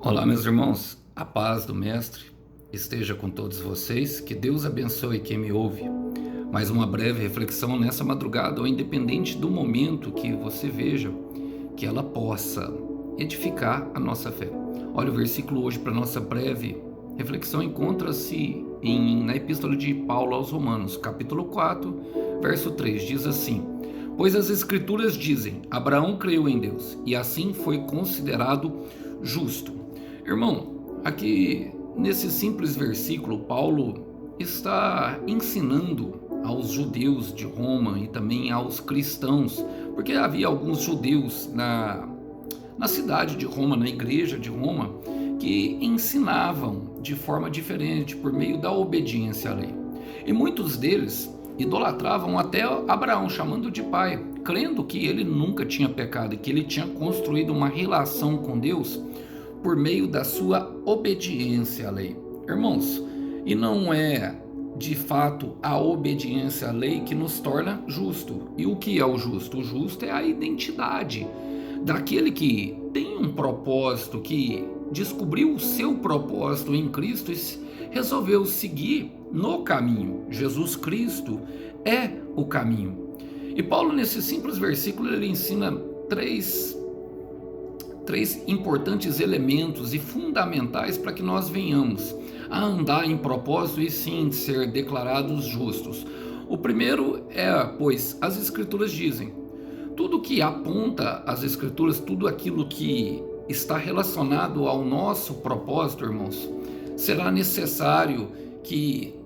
Olá, meus irmãos, a paz do Mestre esteja com todos vocês, que Deus abençoe quem me ouve. Mais uma breve reflexão nessa madrugada, ou independente do momento que você veja, que ela possa edificar a nossa fé. Olha, o versículo hoje para nossa breve reflexão encontra-se na Epístola de Paulo aos Romanos, capítulo 4, verso 3, diz assim: Pois as Escrituras dizem, Abraão creu em Deus, e assim foi considerado justo. Irmão, aqui nesse simples versículo, Paulo está ensinando aos judeus de Roma e também aos cristãos, porque havia alguns judeus na cidade de Roma, na igreja de Roma, que ensinavam de forma diferente por meio da obediência à lei. E muitos deles idolatravam até Abraão, chamando de pai, crendo que ele nunca tinha pecado e que ele tinha construído uma relação com Deus por meio da sua obediência à lei. Irmãos, e não é de fato a obediência à lei que nos torna justo. E o que é o justo? O justo é a identidade daquele que tem um propósito, que descobriu o seu propósito em Cristo e resolveu seguir no caminho. Jesus Cristo é o caminho. E Paulo, nesse simples versículo, ele ensina três importantes elementos e fundamentais para que nós venhamos a andar em propósito e sim ser declarados justos. O primeiro é, pois as Escrituras dizem, tudo que aponta as Escrituras, tudo aquilo que está relacionado ao nosso propósito, irmãos, será necessário que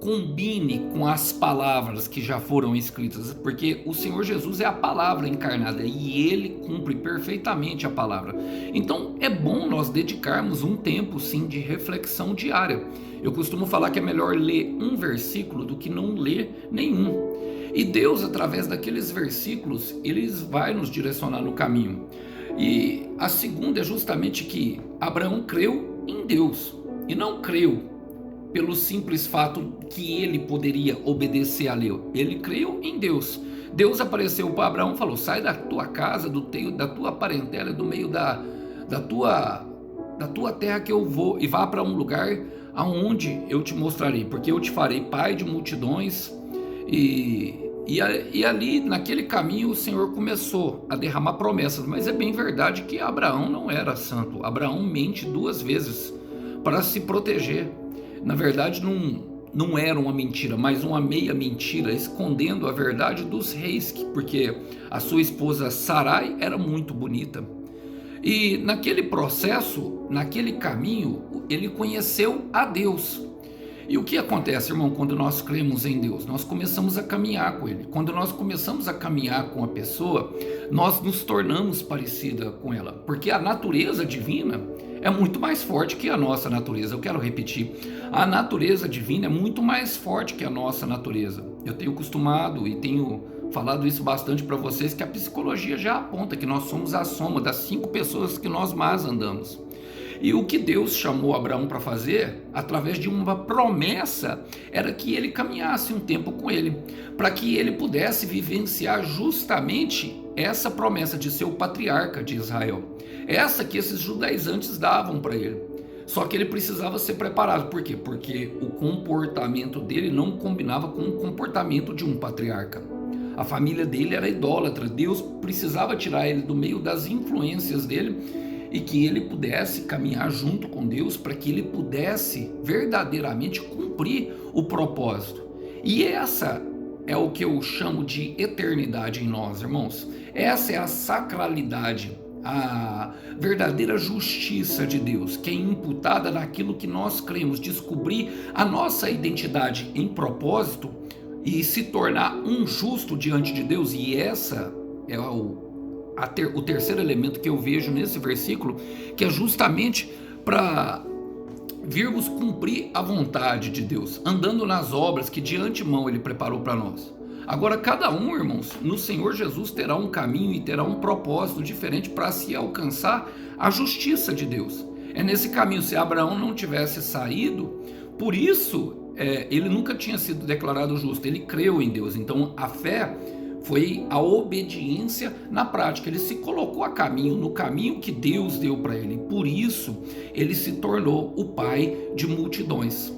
combine com as palavras que já foram escritas, porque o Senhor Jesus é a palavra encarnada e ele cumpre perfeitamente a palavra. Então é bom nós dedicarmos um tempo sim de reflexão diária. Eu costumo falar que é melhor ler um versículo do que não ler nenhum. E Deus, através daqueles versículos, ele vai nos direcionar no caminho. E a segunda é justamente que Abraão creu em Deus e não creu pelo simples fato que ele poderia obedecer à lei. Ele creu em Deus. Deus apareceu para Abraão e falou: sai da tua casa, da tua parentela, do meio da tua terra que eu vou, e vá para um lugar aonde eu te mostrarei, porque eu te farei pai de multidões. E ali, naquele caminho, o Senhor começou a derramar promessas. Mas é bem verdade que Abraão não era santo. Abraão mente duas vezes para se proteger. Na verdade, não era uma mentira, mas uma meia mentira, escondendo a verdade dos reis, porque a sua esposa Sarai era muito bonita. E naquele processo, naquele caminho, ele conheceu a Deus. E o que acontece, irmão, quando nós cremos em Deus? Nós começamos a caminhar com Ele. Quando nós começamos a caminhar com a pessoa, nós nos tornamos parecida com ela, porque a natureza divina é muito mais forte que a nossa natureza. Eu quero repetir, a natureza divina é muito mais forte que a nossa natureza. Eu tenho costumado e tenho falado isso bastante para vocês, que a psicologia já aponta que nós somos a soma das 5 pessoas que nós mais andamos. E o que Deus chamou Abraão para fazer, através de uma promessa, era que ele caminhasse um tempo com ele, para que ele pudesse vivenciar justamente essa promessa de ser o patriarca de Israel. Essa que esses judaizantes davam para ele. Só que ele precisava ser preparado. Por quê? Porque o comportamento dele não combinava com o comportamento de um patriarca. A família dele era idólatra. Deus precisava tirar ele do meio das influências dele e que ele pudesse caminhar junto com Deus para que ele pudesse verdadeiramente cumprir o propósito. E essa é o que eu chamo de eternidade em nós, irmãos. Essa é a sacralidade, a verdadeira justiça de Deus, que é imputada naquilo que nós cremos, descobrir a nossa identidade em propósito e se tornar um justo diante de Deus. E essa é o terceiro elemento que eu vejo nesse versículo, que é justamente para virmos cumprir a vontade de Deus, andando nas obras que de antemão Ele preparou para nós. Agora, cada um, irmãos, no Senhor Jesus terá um caminho e terá um propósito diferente para se alcançar a justiça de Deus. É nesse caminho, se Abraão não tivesse saído, por isso ele nunca tinha sido declarado justo, ele creu em Deus. Então a fé Foi a obediência na prática. Ele se colocou a caminho, no caminho que Deus deu para ele. Por isso, ele se tornou o pai de multidões.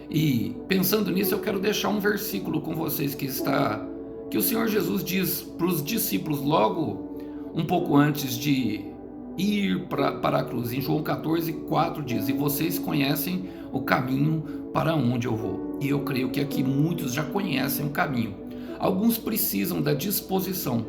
E pensando nisso, eu quero deixar um versículo com vocês que o Senhor Jesus diz para os discípulos logo um pouco antes de ir para a cruz. Em João 14:4 diz: "E vocês conhecem o caminho para onde eu vou." E eu creio que aqui muitos já conhecem o caminho. Alguns precisam da disposição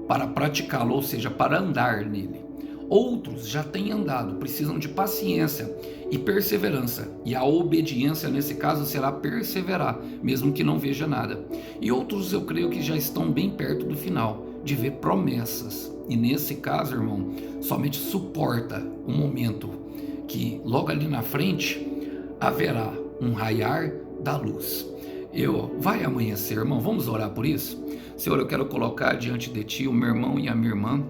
para praticá-lo, ou seja, para andar nele. Outros já têm andado, precisam de paciência e perseverança. E a obediência, nesse caso, será perseverar, mesmo que não veja nada. E outros, eu creio que já estão bem perto do final, de ver promessas. E nesse caso, irmão, somente suporta o momento que logo ali na frente haverá um raiar da luz. Vai amanhecer, irmão, vamos orar por isso? Senhor, eu quero colocar diante de Ti o meu irmão e a minha irmã,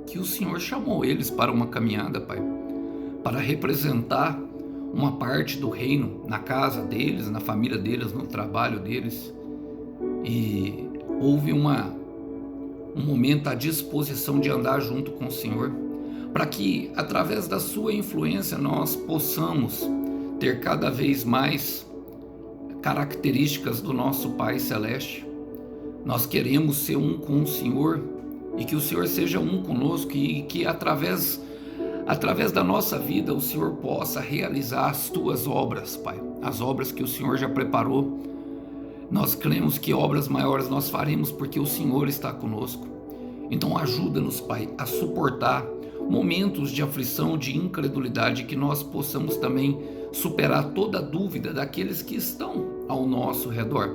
que o Senhor chamou eles para uma caminhada, Pai, para representar uma parte do reino na casa deles, na família deles, no trabalho deles. E houve um momento à disposição de andar junto com o Senhor, para que através da sua influência nós possamos ter cada vez mais características do nosso Pai Celeste. Nós queremos ser um com o Senhor e que o Senhor seja um conosco e que através da nossa vida o Senhor possa realizar as Tuas obras, Pai, as obras que o Senhor já preparou. Nós cremos que obras maiores nós faremos porque o Senhor está conosco. Então ajuda-nos, Pai, a suportar momentos de aflição, de incredulidade, que nós possamos também superar toda dúvida daqueles que estão ao nosso redor,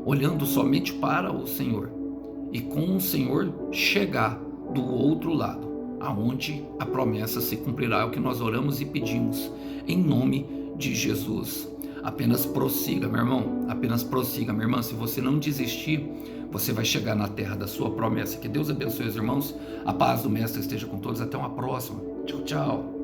olhando somente para o Senhor, e com o Senhor chegar do outro lado, aonde a promessa se cumprirá. É o que nós oramos e pedimos, em nome de Jesus. Apenas prossiga, meu irmão, apenas prossiga, minha irmã. Se você não desistir, você vai chegar na terra da sua promessa. Que Deus abençoe os irmãos, a paz do Mestre esteja com todos. Até uma próxima. Tchau, tchau.